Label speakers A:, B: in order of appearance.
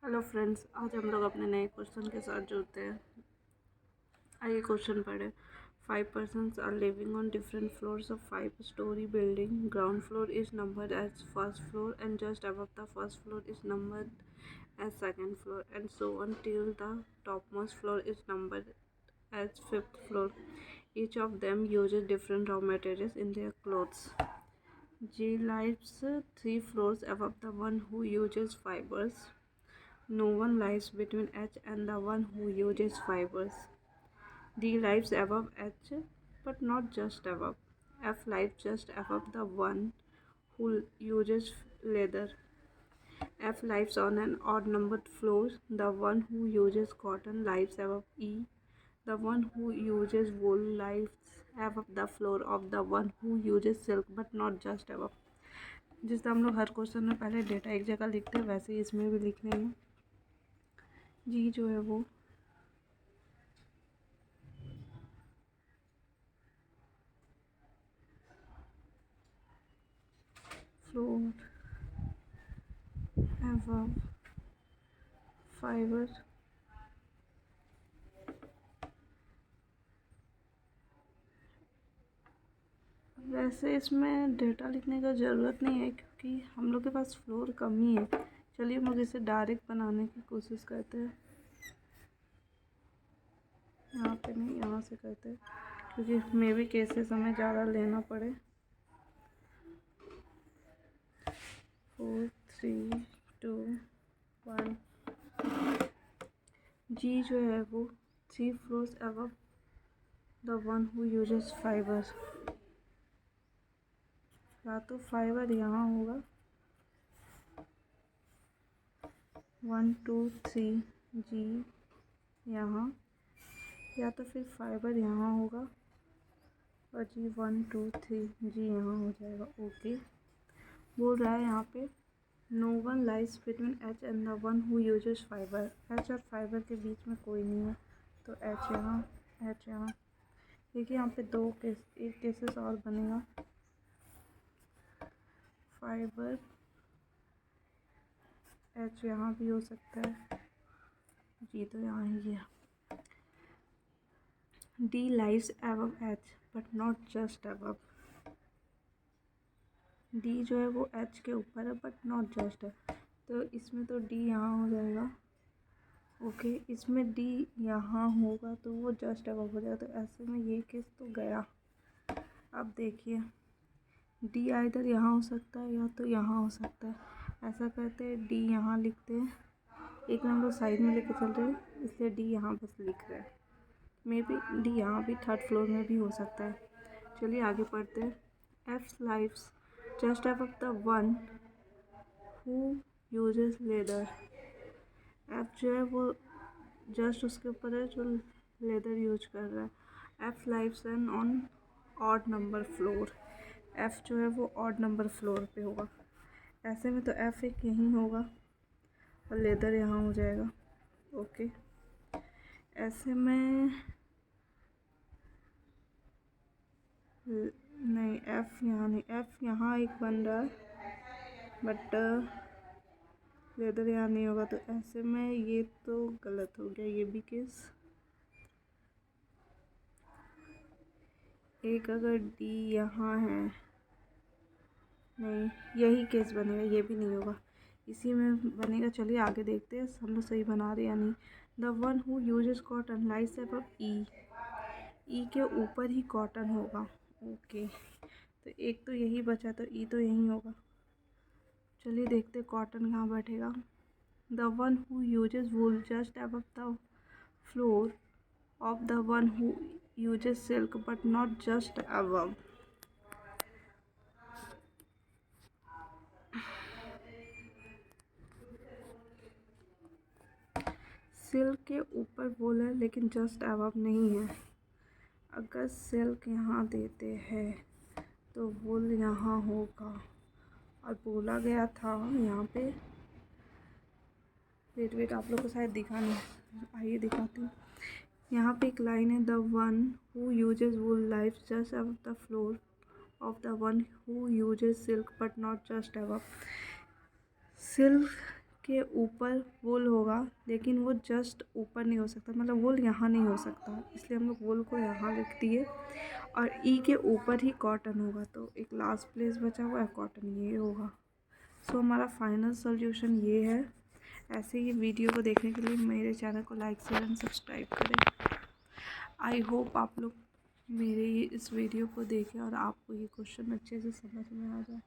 A: Hello friends, आज हम लोग अपने नए क्वेश्चन के साथ जुड़ते हैं। आइए क्वेश्चन पढ़े। 5 persons are living on different floors of 5-story building. Ground floor is numbered as first floor and just above the first floor is numbered as second floor, and so on till the topmost floor is numbered as fifth floor. Each of them uses different raw materials in their clothes. G lives 3 floors above the one who uses fibers. No one lives between H and the one who uses fibers. D lives above H, but not just above. F lives just above the one who uses leather. F lives on an odd numbered floor. The one who uses cotton lives above E. The one who uses wool lives above the floor of the one who uses silk, but not just above. जिस तरह हम लोग हर question में पहले data एक जगह लिखते हैं, वैसे ही इसमें भी लिख लेंगे। जी जो है वो floor above fiber. वैसे इसमें डेटा लिखने का ज़रूरत नहीं है क्योंकि हम लोग के पास फ्लोर कम ही है। चलिए हम लोग इसे डायरेक्ट बनाने की कोशिश करते हैं। यहाँ पे नहीं, यहाँ से करते हैं क्योंकि मे भी केसेस हमें ज़्यादा लेना पड़े। 4 3 2 1। जी जो है वो 3 floors above the one who uses fiber। या तो फाइबर यहाँ होगा 1 2 3 जी यहाँ, या तो फिर फाइबर यहाँ होगा और जी 1 2 3 जी यहाँ हो जाएगा। ओके, बोल रहा है यहाँ पे no one lies between H and the one who uses fiber. H और फाइबर के बीच में कोई नहीं है, तो एच यहाँ, एच यहाँ। देखिए यहाँ पे एक केसेस और बनेगा। फाइबर एच यहाँ भी हो सकता है, जी तो यहाँ ही है। D lives above H but not just above. D जो है वो एच के ऊपर है बट नॉट जस्ट है, तो इसमें तो डी यहाँ हो जाएगा। ओके, इसमें डी यहाँ होगा तो वो जस्ट अबव हो जाएगा, तो ऐसे में ये केस तो गया। अब देखिए डी आइदर यहाँ हो सकता है या तो यहाँ हो सकता है। ऐसा करते हैं, डी यहाँ लिखते हैं। एक हम लोग साइड में लेके चल रहे हैं, इसलिए डी यहाँ बस लिख रहे हैं। मे बी डी यहाँ भी थर्ड फ्लोर में भी हो सकता है। चलिए आगे पढ़ते हैं। F lives just above the one who uses leather. F जो है वो जस्ट उसके ऊपर है जो लेदर यूज कर रहा है। F lives an on odd number floor. F जो है वो ऑड नंबर फ्लोर पे होगा। ऐसे में तो एफ एक यहीं होगा और लेदर यहाँ हो जाएगा। ओके, ऐसे में नहीं, एफ यहाँ नहीं, एफ यहाँ एक बन रहा है बट लेदर यहाँ नहीं होगा, तो ऐसे में ये तो गलत हो गया, ये भी केस। एक अगर डी यहाँ है, नहीं यही केस बनेगा, ये भी नहीं होगा, इसी में बनेगा। चलिए आगे देखते हैं हम लोग सही बना रहे या नहीं। The one who uses cotton lies above E. E के ऊपर ही कॉटन होगा। ओके, तो एक तो यही बचा, तो ई तो यही होगा। चलिए देखते हैं कॉटन कहाँ बैठेगा। The one who uses wool just above the floor of the one who uses silk but not just above. Silk के ऊपर वूल है लेकिन जस्ट अबव नहीं है। अगर सिल्क यहाँ देते हैं तो वूल यहाँ होगा, और बोला गया था यहाँ पे, वेट आप लोग को शायद दिखा नहीं, आइए दिखाती हूँ। यहाँ पे एक लाइन है, the one who uses wool lives just above the floor of the one who uses silk but not just above. Silk के ऊपर वुल होगा, लेकिन वो जस्ट ऊपर नहीं हो सकता, मतलब वुल यहाँ नहीं हो सकता, इसलिए हम लोग वुल को यहाँ लिख दिए। और ई के ऊपर ही कॉटन होगा, तो एक लास्ट प्लेस बचा हुआ है कॉटन, ये होगा। सो हमारा फाइनल सॉल्यूशन ये है। ऐसे ही वीडियो को देखने के लिए मेरे चैनल को लाइक शेयर एंड सब्सक्राइब करें। आई होप आप लोग मेरे इस वीडियो को देखें और आपको ये क्वेश्चन अच्छे से समझ में आ जाए।